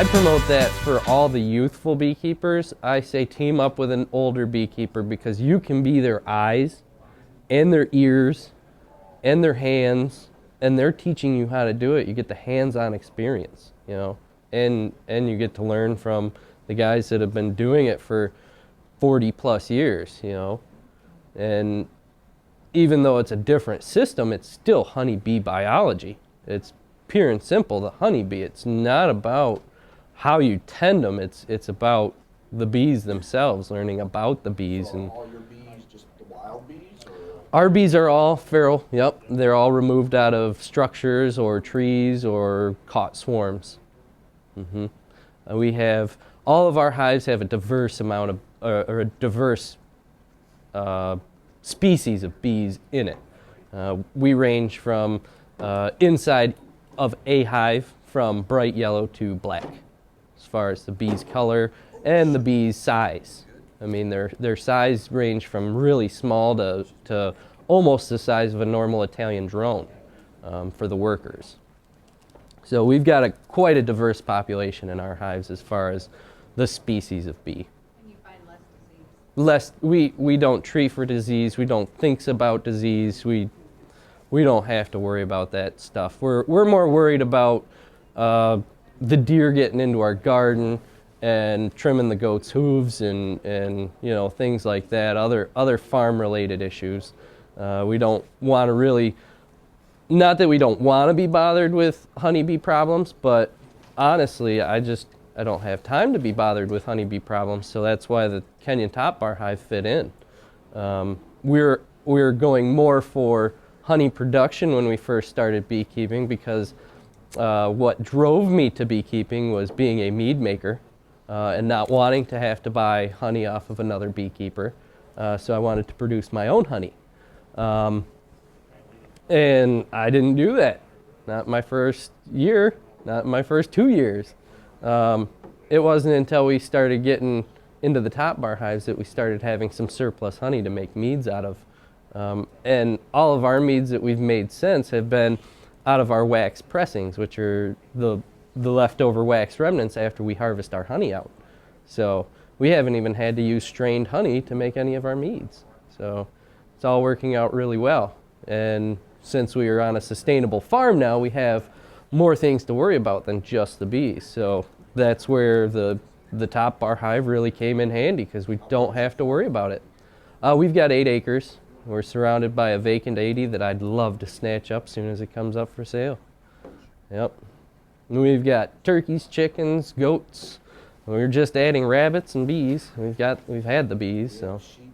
I promote that for all the youthful beekeepers. I say team up with an older beekeeper because you can be their eyes and their ears and their hands, and they're teaching you how to do it. You get the hands-on experience, you know, and you get to learn from the guys that have been doing it for 40 plus years, you know. And even though it's a different system, it's still honeybee biology. It's pure and simple, the honeybee. It's not about how you tend them. It's about the bees themselves, learning about the bees. So and all your bees just the wild bees? Or? Our bees are all feral, yep. They're all removed out of structures or trees or caught swarms. We have, all of our hives have a diverse amount of, or a diverse species of bees in it. We range from inside of a hive from bright yellow to black as far as the bee's color and the bee's size. I mean, their size range from really small to almost the size of a normal Italian drone for the workers. So we've got quite a diverse population in our hives as far as the species of bee. And you find less disease? We don't treat for disease. We don't think about disease. We don't have to worry about that stuff. We're more worried about the deer getting into our garden and trimming the goat's hooves and you know, things like that, other farm related issues. We don't want to really, not that we don't want to be bothered with honeybee problems, but honestly I don't have time to be bothered with honeybee problems, so that's why the Kenyan top bar hive fit in. We're going more for honey production when we first started beekeeping because what drove me to beekeeping was being a mead maker and not wanting to have to buy honey off of another beekeeper. So I wanted to produce my own honey. And I didn't do that. Not my first year, not my first 2 years. It wasn't until we started getting into the top bar hives that we started having some surplus honey to make meads out of. And all of our meads that we've made since have been out of our wax pressings, which are the leftover wax remnants after we harvest our honey out. So we haven't even had to use strained honey to make any of our meads. So it's all working out really well. And since we are on a sustainable farm now, we have more things to worry about than just the bees. So that's where the top bar hive really came in handy, because we don't have to worry about it. We've got 8 acres. We're surrounded by a vacant 80 that I'd love to snatch up as soon as it comes up for sale. Yep. And we've got turkeys, chickens, goats. We're just adding rabbits and bees. We've had the bees, so. Sheep